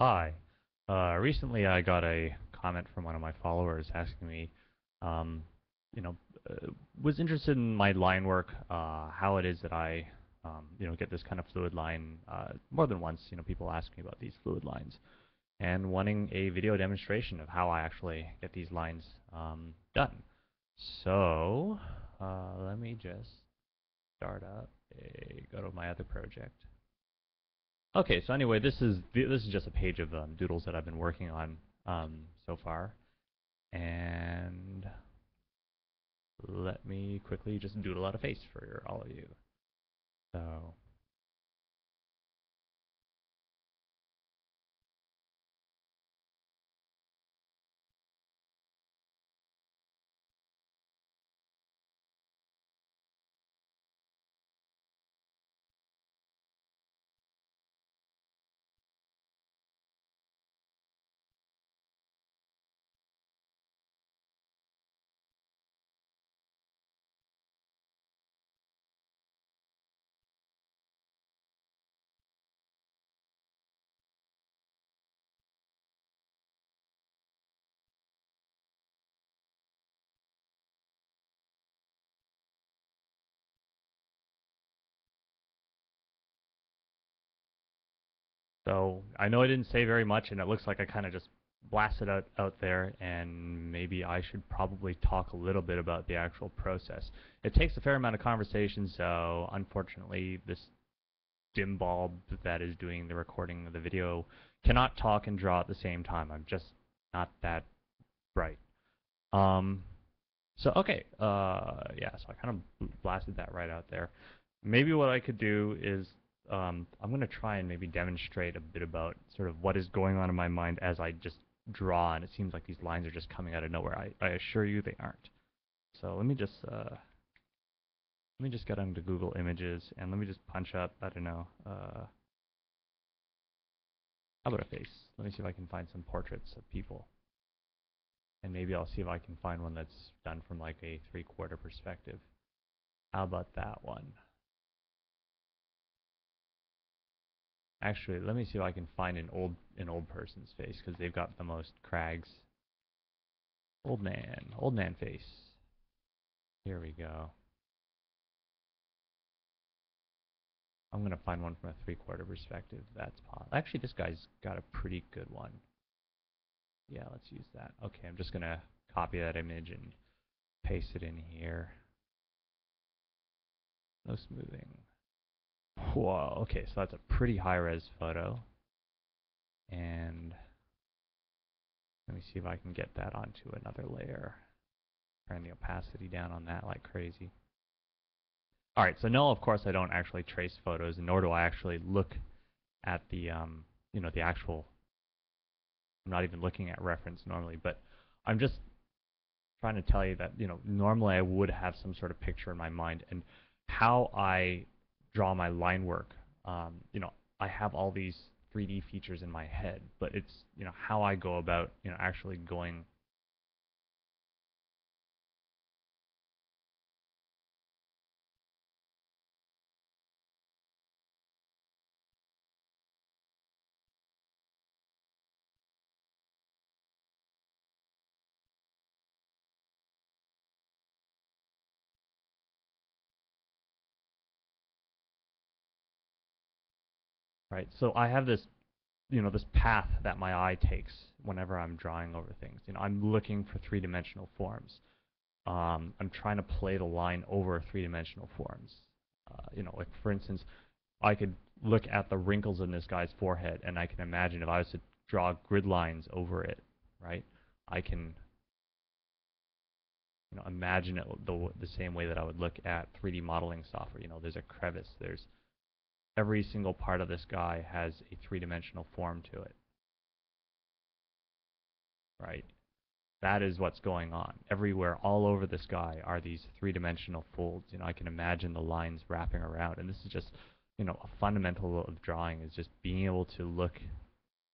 Hi. Recently I got a comment from one of my followers asking me, um, you know, was interested in my line work, how it is that I, get this kind of fluid line. More than once, people ask me about these fluid lines and wanting a video demonstration of how I actually get these lines done. So, let me just start up go to my other project. Okay, so anyway, this is just a page of doodles that I've been working on so far, and let me quickly just doodle out a face for all of you. So so I know I didn't say very much, and it looks like I kind of just blasted out there, and maybe I should probably talk a little bit about the actual process. It takes a fair amount of conversation, so unfortunately this dim bulb that is doing the recording of the video cannot talk and draw at the same time. I'm just not that bright. Um, so okay, yeah, so I kind of blasted that right out there. Maybe what I could do is I'm going to try and maybe demonstrate a bit about sort of what is going on in my mind as I just draw, and it seems like these lines are just coming out of nowhere. I assure you they aren't. So let me just get onto Google Images and let me just punch up, I don't know, how about a face? Let me see if I can find some portraits of people. And maybe I'll see if I can find one that's done from like a 3/4 perspective. How about that one? Actually, let me see if I can find an old person's face because they've got the most crags. Old man face. Here we go. I'm gonna find one from a 3/4 perspective. That's possible. Actually, this guy's got a pretty good one. Yeah, let's use that. Okay, I'm just gonna copy that image and paste it in here. No smoothing. Whoa, okay, so that's a pretty high-res photo. And let me see if I can get that onto another layer. Turn the opacity down on that like crazy. Alright, so no, of course I don't actually trace photos, nor do I actually look at the, the actual, I'm not even looking at reference normally, but I'm just trying to tell you that, normally I would have some sort of picture in my mind, and how I draw my line work, I have all these 3D features in my head, but it's, how I go about, actually going. Right? So I have this, this path that my eye takes whenever I'm drawing over things. I'm looking for three-dimensional forms. I'm trying to play the line over three-dimensional forms. Like for instance, I could look at the wrinkles in this guy's forehead, and I can imagine if I was to draw grid lines over it, right? I can, imagine it the same way that I would look at 3D modeling software. There's a crevice. There's every single part of this guy has a three-dimensional form to it, right? That is what's going on. Everywhere, all over this guy, are these three-dimensional folds. I can imagine the lines wrapping around, and this is just, a fundamental of drawing is just being able to look,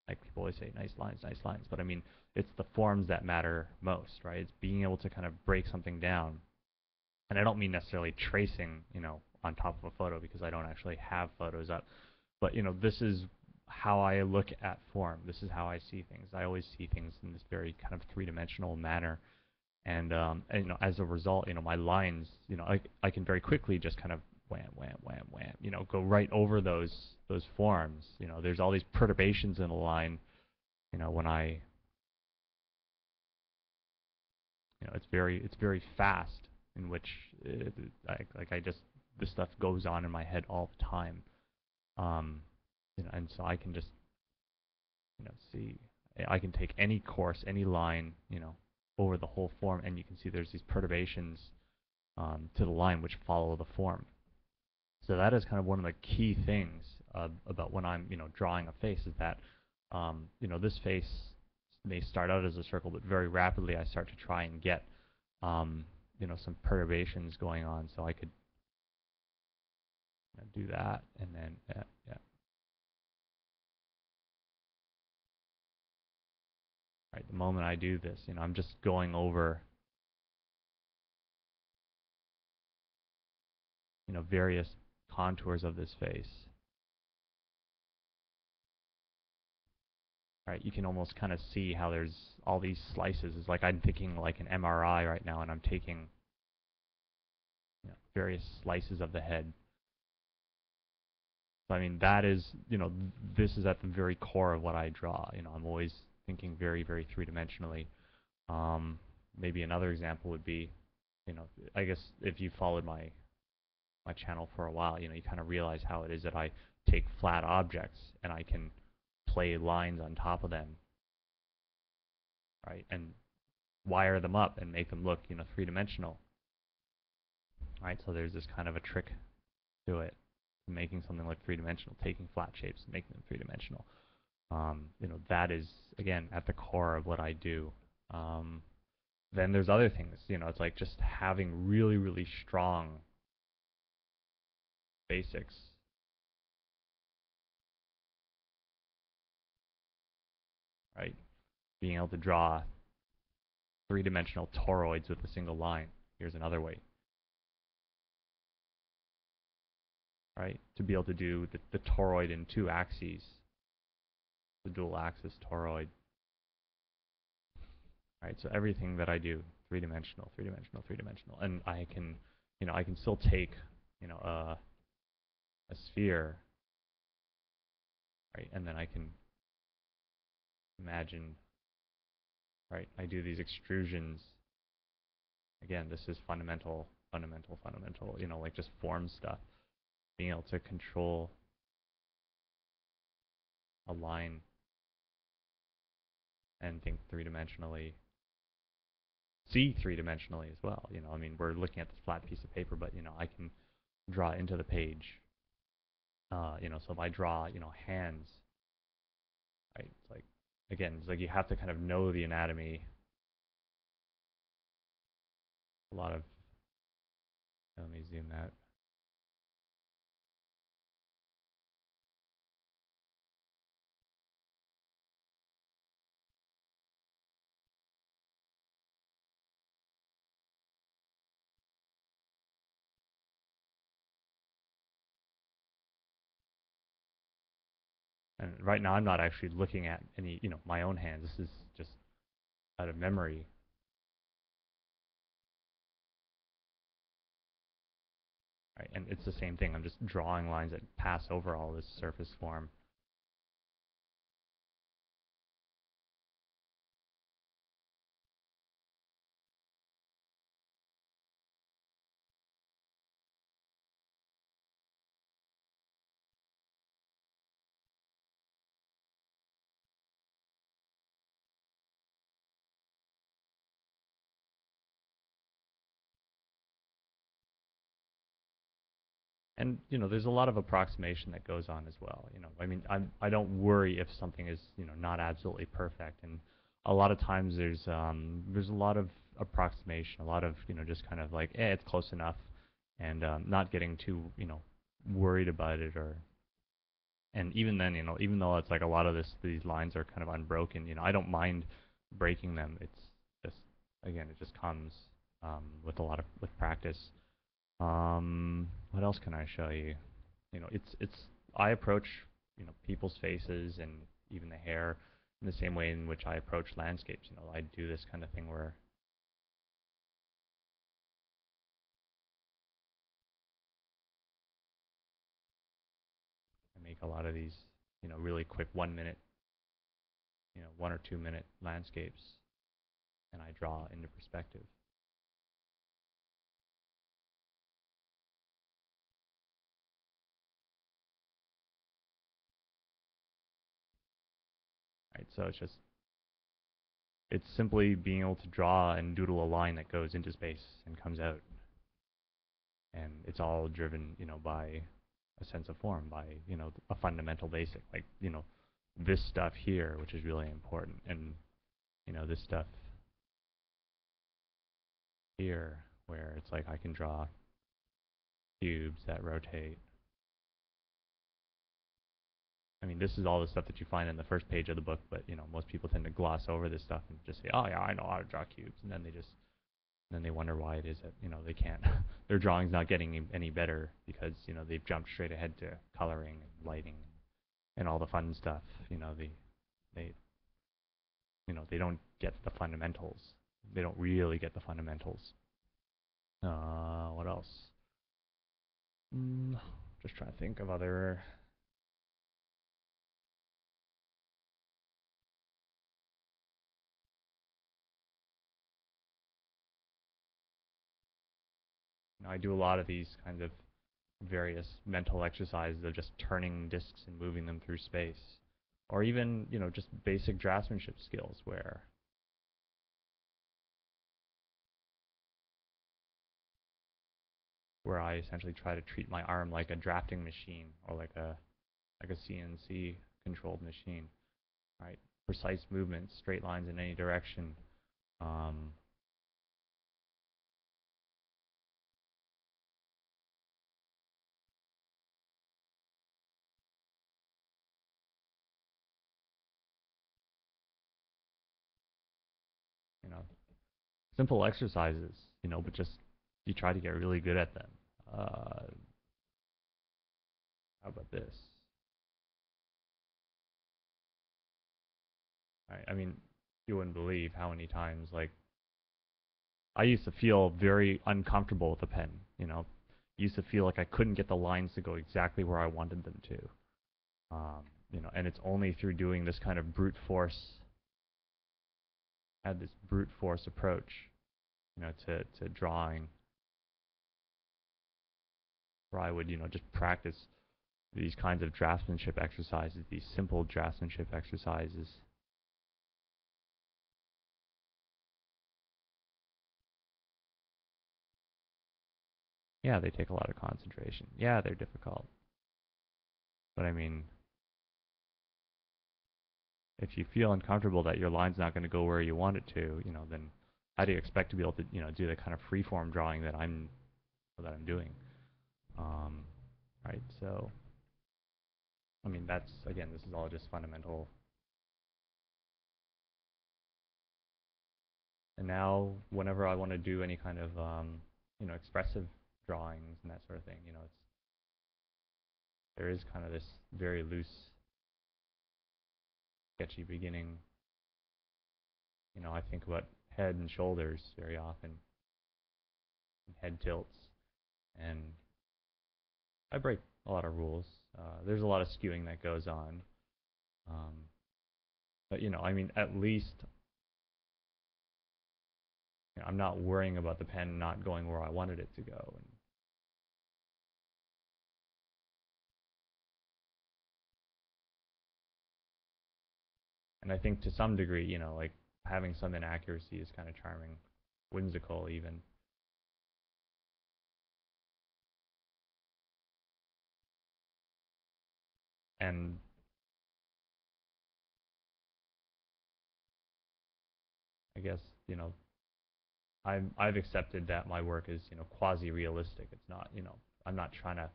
like people always say, nice lines, but I mean, it's the forms that matter most, right? It's being able to kind of break something down, and I don't mean necessarily tracing, on top of a photo because I don't actually have photos up, but this is how I look at form. This is how I see things. I always see things in this very kind of three-dimensional manner. And as a result, my lines, I can very quickly just kind of wham, wham, wham, wham, go right over those forms. There's all these perturbations in a line, when it's very fast, in which I just this stuff goes on in my head all the time. Um, and so I can just see, I can take any course, any line, over the whole form, and you can see there's these perturbations to the line which follow the form. So that is kind of one of the key things about when I'm drawing a face, is that this face may start out as a circle, but very rapidly I start to try and get some perturbations going on. So I could do that, and then yeah. Right, the moment I do this, I'm just going over various contours of this face. Right, you can almost kind of see how there's all these slices. It's like I'm thinking like an MRI right now, and I'm taking various slices of the head. So I mean, that is, this is at the very core of what I draw. I'm always thinking very, very three-dimensionally. Maybe another example would be, I guess if you followed my channel for a while, you kind of realize how it is that I take flat objects and I can play lines on top of them, right, and wire them up and make them look, three-dimensional, right? So there's this kind of a trick to it, making something look three-dimensional, taking flat shapes and making them three-dimensional. That is, again, at the core of what I do. Then there's other things, it's like just having really, really strong basics. Right? Being able to draw three-dimensional toroids with a single line. Here's another way. Right? To be able to do the toroid in two axes, the dual axis toroid. Right? So everything that I do, three-dimensional, three-dimensional, three-dimensional. And I can, I can still take, a sphere, right? And then I can imagine, right? I do these extrusions. Again, this is fundamental, like just form stuff. Being able to control a line and think three-dimensionally, see three-dimensionally as well. I mean, we're looking at this flat piece of paper, but, I can draw into the page. So if I draw, hands, right? It's like, again, it's like you have to kind of know the anatomy. A lot of, let me zoom out. And right now I'm not actually looking at any, my own hands. This is just out of memory. Right? And it's the same thing. I'm just drawing lines that pass over all this surface form. And there's a lot of approximation that goes on as well. I mean, I don't worry if something is not absolutely perfect, and a lot of times there's a lot of approximation, a lot of just kind of like, it's close enough, and not getting too worried about it. Or and even then, even though it's like a lot of these lines are kind of unbroken, I don't mind breaking them. It's just, again, it just comes with practice. What else can I show you? It's I approach people's faces and even the hair in the same way in which I approach landscapes. I do this kind of thing where I make a lot of these, really quick 1 minute, 1 or 2 minute landscapes, and I draw into perspective. Right, so it's simply being able to draw and doodle a line that goes into space and comes out, and it's all driven, by a sense of form, by a fundamental basic, like this stuff here, which is really important, and this stuff here, where it's like I can draw cubes that rotate. I mean, this is all the stuff that you find in the first page of the book, but most people tend to gloss over this stuff and just say, "Oh yeah, I know how to draw cubes," and then they wonder why it is that they can't. Their drawing's not getting any better because they've jumped straight ahead to coloring and lighting and all the fun stuff. They they don't get the fundamentals. They don't really get the fundamentals. What else? Just trying to think of other. I do a lot of these kinds of various mental exercises of just turning discs and moving them through space, or even just basic draftsmanship skills where I essentially try to treat my arm like a drafting machine or like a CNC controlled machine, right? Precise movements, straight lines in any direction. Um, you know, Simple exercises, but just you try to get really good at them. How about this? I mean, you wouldn't believe how many times like I used to feel very uncomfortable with a pen. Used to feel like I couldn't get the lines to go exactly where I wanted them to. And it's only through doing this kind of brute force, had this brute force approach, to drawing, where I would, just practice these kinds of draftsmanship exercises, these simple draftsmanship exercises. Yeah, they take a lot of concentration. Yeah, they're difficult. But I mean, if you feel uncomfortable that your line's not going to go where you want it to, then how do you expect to be able to, do the kind of freeform drawing that I'm doing? Um, right. So, I mean, that's again, this is all just fundamental. And now, whenever I want to do any kind of, expressive drawings and that sort of thing, there is kind of this very loose, sketchy beginning. I think about head and shoulders very often, and head tilts, and I break a lot of rules. There's a lot of skewing that goes on, um, but I mean, at least I'm not worrying about the pen not going where I wanted it to go. And I think to some degree, like having some inaccuracy is kind of charming, whimsical even. And I guess, I've accepted that my work is, quasi-realistic. It's not, I'm not trying to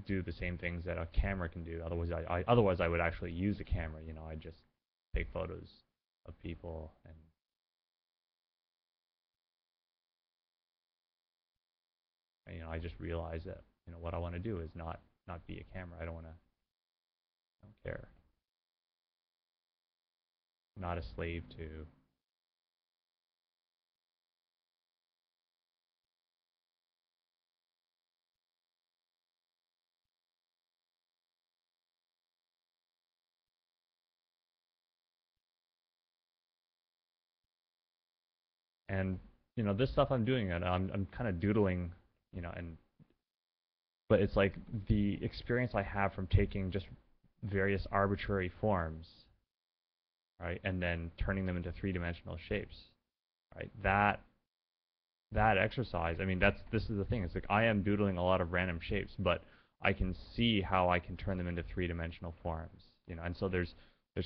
do the same things that a camera can do. Otherwise I would actually use a camera. I just take photos of people, and I just realize that what I want to do is not be a camera. I don't want to don't care. I'm not a slave to. And this stuff I'm doing, and I'm kind of doodling, and but it's like the experience I have from taking just various arbitrary forms, right, and then turning them into three-dimensional shapes, right? That exercise, I mean, this is the thing. It's like I am doodling a lot of random shapes, but I can see how I can turn them into three-dimensional forms, and so there's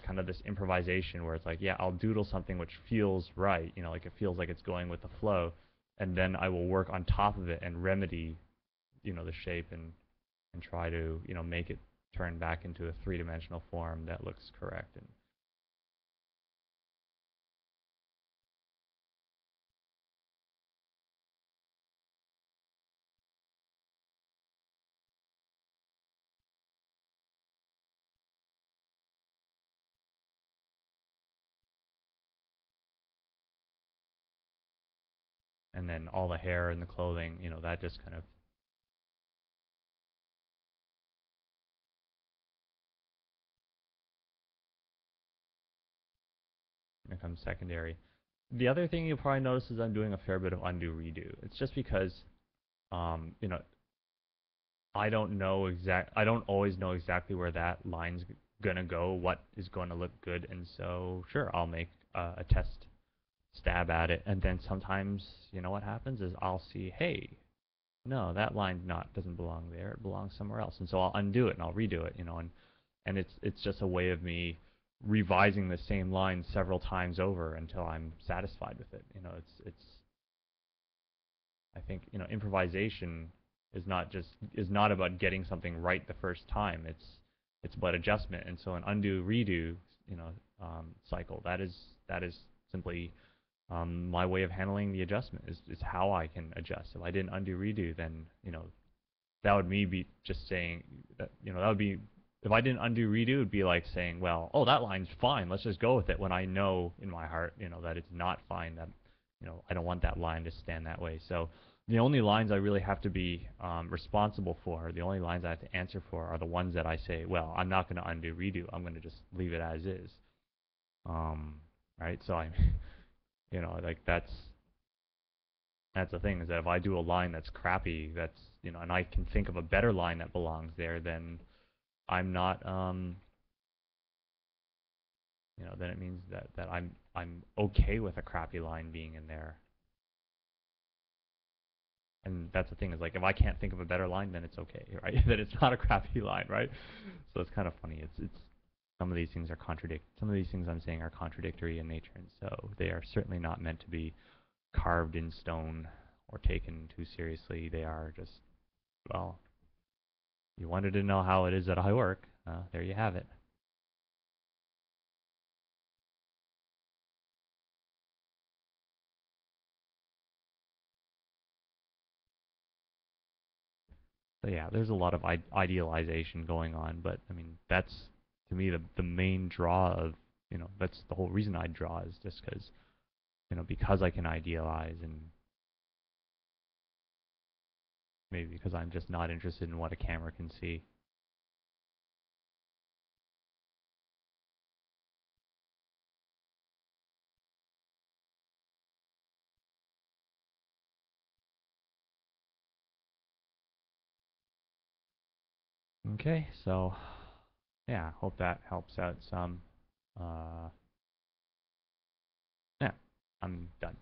kind of this improvisation where it's like, yeah, I'll doodle something which feels right, like it feels like it's going with the flow, and then I will work on top of it and remedy, the shape and try to, make it turn back into a three-dimensional form that looks correct. And then all the hair and the clothing, that just kind of becomes secondary. The other thing you'll probably notice is I'm doing a fair bit of undo redo. It's just because, um, you know, I don't always know exactly where that line's gonna go, what is going to look good, and so sure, I'll make a test stab at it, and then sometimes, what happens is I'll see, hey, no, that line not doesn't belong there, it belongs somewhere else, and so I'll undo it and I'll redo it, and it's just a way of me revising the same line several times over until I'm satisfied with it. It's I think, improvisation is not about getting something right the first time. It's about adjustment. And so an undo redo, cycle, that is simply my way of handling the adjustment is how I can adjust. If I didn't undo redo, then that would me be just saying that that would be if I didn't undo redo, it'd be like saying, well, oh, that line's fine, let's just go with it, when I know in my heart, that it's not fine, that I don't want that line to stand that way. So the only lines I really have to be responsible for, the only lines I have to answer for, are the ones that I say, well, I'm not going to undo redo, I'm going to just leave it as is. Um, right? So I, like that's the thing, is that if I do a line that's crappy, that's and I can think of a better line that belongs there, then I'm not then it means that I'm okay with a crappy line being in there. And that's the thing, is like if I can't think of a better line, then it's okay, right? That it's not a crappy line, right? So it's kind of funny. It's some of these things are some of these things I'm saying are contradictory in nature, and so they are certainly not meant to be carved in stone or taken too seriously. They are just, well, you wanted to know how it is that I work. There you have it. So yeah, there's a lot of idealization going on, but I mean that's, to me, the main draw of, that's the whole reason I draw, is just because I can idealize, and maybe because I'm just not interested in what a camera can see. Okay, so yeah, hope that helps out some. Uh, yeah, I'm done.